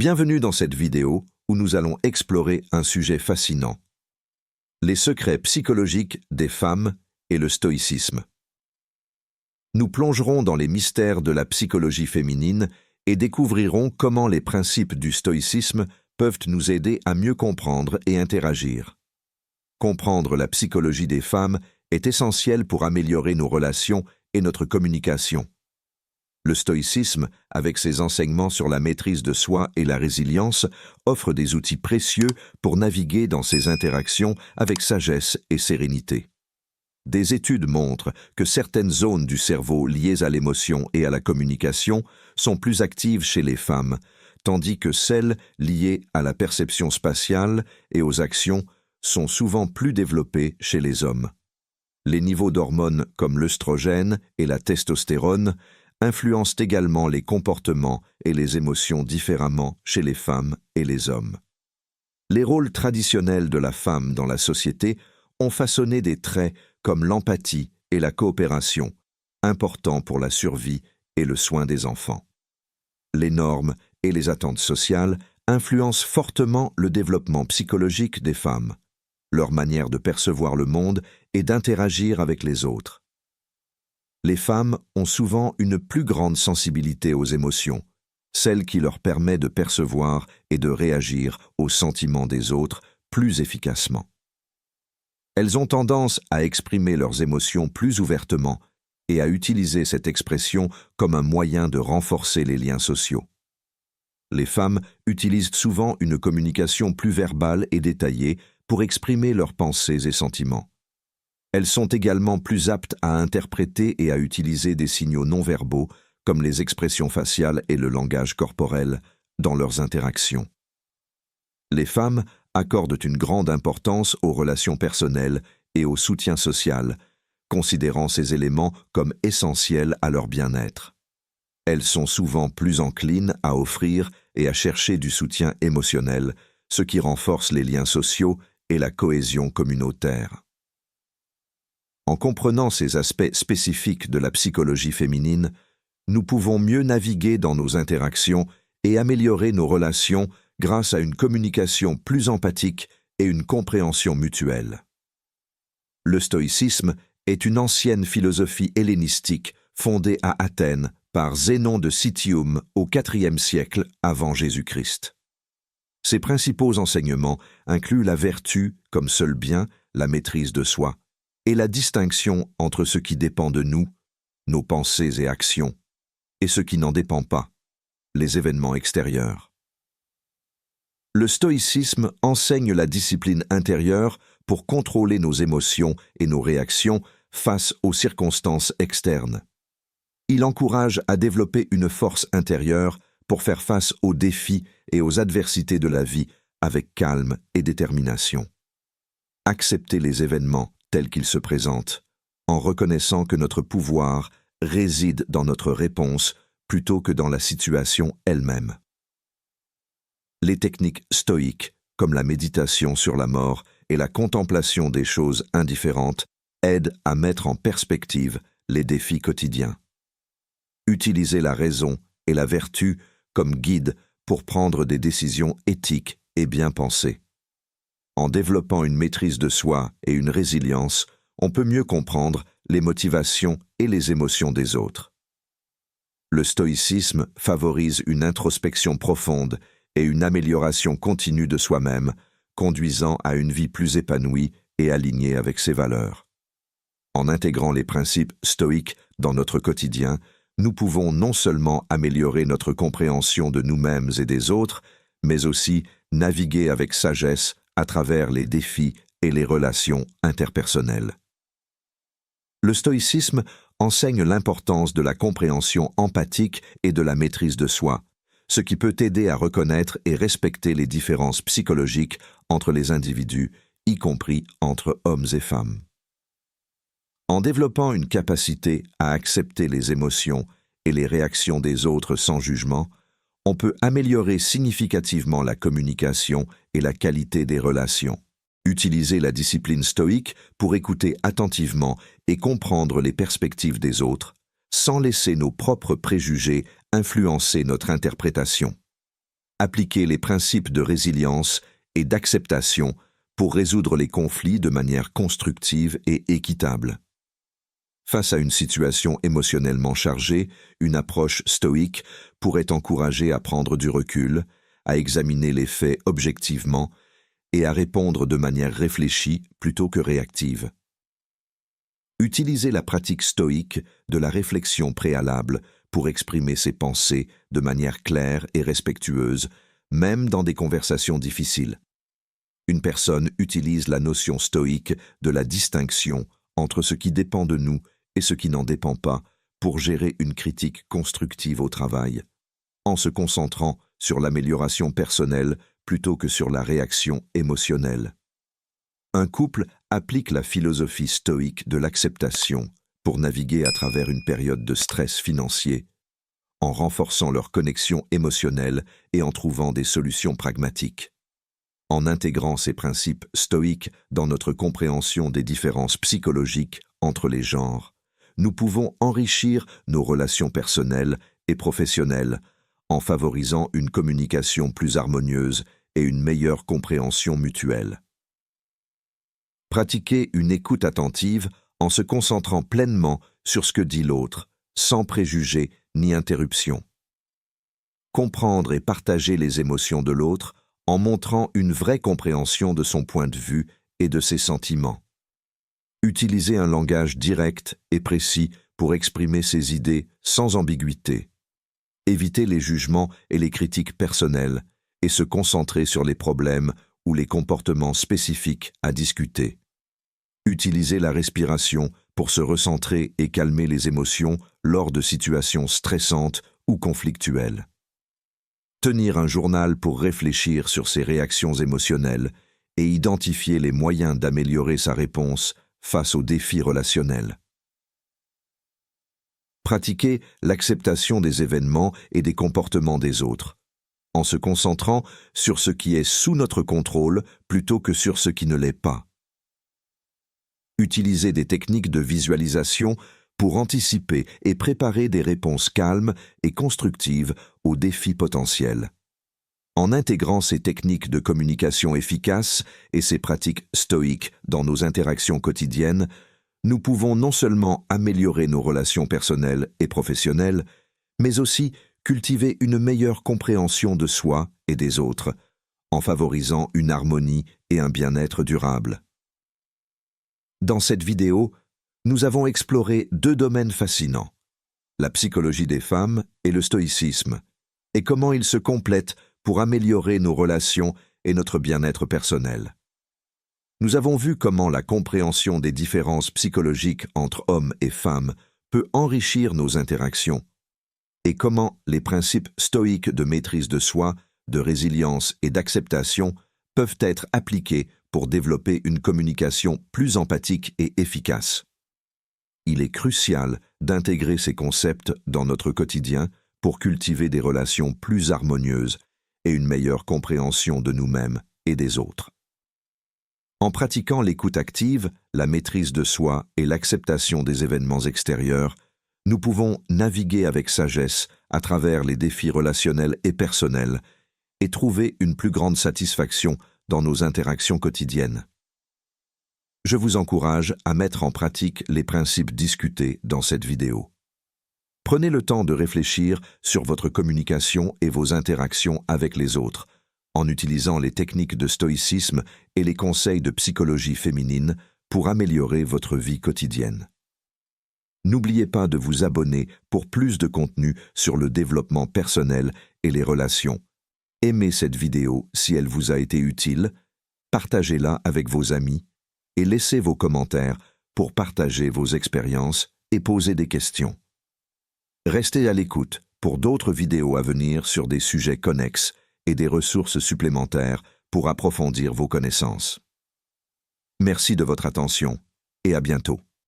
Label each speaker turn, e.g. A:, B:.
A: Bienvenue dans cette vidéo où nous allons explorer un sujet fascinant. Les secrets psychologiques des femmes et le stoïcisme. Nous plongerons dans les mystères de la psychologie féminine et découvrirons comment les principes du stoïcisme peuvent nous aider à mieux comprendre et interagir. Comprendre la psychologie des femmes est essentiel pour améliorer nos relations et notre communication. Le stoïcisme, avec ses enseignements sur la maîtrise de soi et la résilience, offre des outils précieux pour naviguer dans ces interactions avec sagesse et sérénité. Des études montrent que certaines zones du cerveau liées à l'émotion et à la communication sont plus actives chez les femmes, tandis que celles liées à la perception spatiale et aux actions sont souvent plus développées chez les hommes. Les niveaux d'hormones comme l'œstrogène et la testostérone influencent également les comportements et les émotions différemment chez les femmes et les hommes. Les rôles traditionnels de la femme dans la société ont façonné des traits comme l'empathie et la coopération, importants pour la survie et le soin des enfants. Les normes et les attentes sociales influencent fortement le développement psychologique des femmes, leur manière de percevoir le monde et d'interagir avec les autres. Les femmes ont souvent une plus grande sensibilité aux émotions, celle qui leur permet de percevoir et de réagir aux sentiments des autres plus efficacement. Elles ont tendance à exprimer leurs émotions plus ouvertement et à utiliser cette expression comme un moyen de renforcer les liens sociaux. Les femmes utilisent souvent une communication plus verbale et détaillée pour exprimer leurs pensées et sentiments. Elles sont également plus aptes à interpréter et à utiliser des signaux non-verbaux, comme les expressions faciales et le langage corporel, dans leurs interactions. Les femmes accordent une grande importance aux relations personnelles et au soutien social, considérant ces éléments comme essentiels à leur bien-être. Elles sont souvent plus enclines à offrir et à chercher du soutien émotionnel, ce qui renforce les liens sociaux et la cohésion communautaire. En comprenant ces aspects spécifiques de la psychologie féminine, nous pouvons mieux naviguer dans nos interactions et améliorer nos relations grâce à une communication plus empathique et une compréhension mutuelle. Le stoïcisme est une ancienne philosophie hellénistique fondée à Athènes par Zénon de Citium au IVe siècle avant Jésus-Christ. Ses principaux enseignements incluent la vertu comme seul bien, la maîtrise de soi, et la distinction entre ce qui dépend de nous, nos pensées et actions, et ce qui n'en dépend pas, les événements extérieurs. Le stoïcisme enseigne la discipline intérieure pour contrôler nos émotions et nos réactions face aux circonstances externes. Il encourage à développer une force intérieure pour faire face aux défis et aux adversités de la vie avec calme et détermination. Accepter les événements tels qu'ils se présentent, en reconnaissant que notre pouvoir réside dans notre réponse plutôt que dans la situation elle-même. Les techniques stoïques, comme la méditation sur la mort et la contemplation des choses indifférentes, aident à mettre en perspective les défis quotidiens. Utiliser la raison et la vertu comme guide pour prendre des décisions éthiques et bien pensées. En développant une maîtrise de soi et une résilience, on peut mieux comprendre les motivations et les émotions des autres. Le stoïcisme favorise une introspection profonde et une amélioration continue de soi-même, conduisant à une vie plus épanouie et alignée avec ses valeurs. En intégrant les principes stoïques dans notre quotidien, nous pouvons non seulement améliorer notre compréhension de nous-mêmes et des autres, mais aussi naviguer avec sagesse à travers les défis et les relations interpersonnelles. Le stoïcisme enseigne l'importance de la compréhension empathique et de la maîtrise de soi, ce qui peut aider à reconnaître et respecter les différences psychologiques entre les individus, y compris entre hommes et femmes. En développant une capacité à accepter les émotions et les réactions des autres sans jugement, on peut améliorer significativement la communication et la qualité des relations. Utiliser la discipline stoïque pour écouter attentivement et comprendre les perspectives des autres, sans laisser nos propres préjugés influencer notre interprétation. appliquer les principes de résilience et d'acceptation pour résoudre les conflits de manière constructive et équitable. Face à une situation émotionnellement chargée, une approche stoïque pourrait encourager à prendre du recul, à examiner les faits objectivement et à répondre de manière réfléchie plutôt que réactive. Utilisez la pratique stoïque de la réflexion préalable pour exprimer ses pensées de manière claire et respectueuse, même dans des conversations difficiles. Une personne utilise la notion stoïque de la distinction entre ce qui dépend de nous et ce qui n'en dépend pas pour gérer une critique constructive au travail, en se concentrant sur l'amélioration personnelle plutôt que sur la réaction émotionnelle. Un couple applique la philosophie stoïque de l'acceptation pour naviguer à travers une période de stress financier, en renforçant leur connexion émotionnelle et en trouvant des solutions pragmatiques. En intégrant ces principes stoïques dans notre compréhension des différences psychologiques entre les genres, nous pouvons enrichir nos relations personnelles et professionnelles en favorisant une communication plus harmonieuse et une meilleure compréhension mutuelle. Pratiquez une écoute attentive en se concentrant pleinement sur ce que dit l'autre, sans préjugés ni interruption. Comprendre et partager les émotions de l'autre en montrant une vraie compréhension de son point de vue et de ses sentiments. Utilisez un langage direct et précis pour exprimer ses idées sans ambiguïté. Évitez les jugements et les critiques personnelles et se concentrer sur les problèmes ou les comportements spécifiques à discuter. Utilisez la respiration pour se recentrer et calmer les émotions lors de situations stressantes ou conflictuelles. Tenir un journal pour réfléchir sur ses réactions émotionnelles et identifier les moyens d'améliorer sa réponse face aux défis relationnels. Pratiquez l'acceptation des événements et des comportements des autres, en se concentrant sur ce qui est sous notre contrôle plutôt que sur ce qui ne l'est pas. Utilisez des techniques de visualisation pour anticiper et préparer des réponses calmes et constructives aux défis potentiels. En intégrant ces techniques de communication efficaces et ces pratiques stoïques dans nos interactions quotidiennes, nous pouvons non seulement améliorer nos relations personnelles et professionnelles, mais aussi cultiver une meilleure compréhension de soi et des autres, en favorisant une harmonie et un bien-être durable. Dans cette vidéo, nous avons exploré deux domaines fascinants, la psychologie des femmes et le stoïcisme, et comment ils se complètent pour améliorer nos relations et notre bien-être personnel. Nous avons vu comment la compréhension des différences psychologiques entre hommes et femmes peut enrichir nos interactions, et comment les principes stoïques de maîtrise de soi, de résilience et d'acceptation peuvent être appliqués pour développer une communication plus empathique et efficace. Il est crucial d'intégrer ces concepts dans notre quotidien pour cultiver des relations plus harmonieuses et une meilleure compréhension de nous-mêmes et des autres. En pratiquant l'écoute active, la maîtrise de soi et l'acceptation des événements extérieurs, nous pouvons naviguer avec sagesse à travers les défis relationnels et personnels et trouver une plus grande satisfaction dans nos interactions quotidiennes. Je vous encourage à mettre en pratique les principes discutés dans cette vidéo. Prenez le temps de réfléchir sur votre communication et vos interactions avec les autres, en utilisant les techniques de stoïcisme et les conseils de psychologie féminine pour améliorer votre vie quotidienne. N'oubliez pas de vous abonner pour plus de contenu sur le développement personnel et les relations. Aimez cette vidéo si elle vous a été utile, partagez-la avec vos amis et laissez vos commentaires pour partager vos expériences et poser des questions. Restez à l'écoute pour d'autres vidéos à venir sur des sujets connexes et des ressources supplémentaires pour approfondir vos connaissances. Merci de votre attention et à bientôt.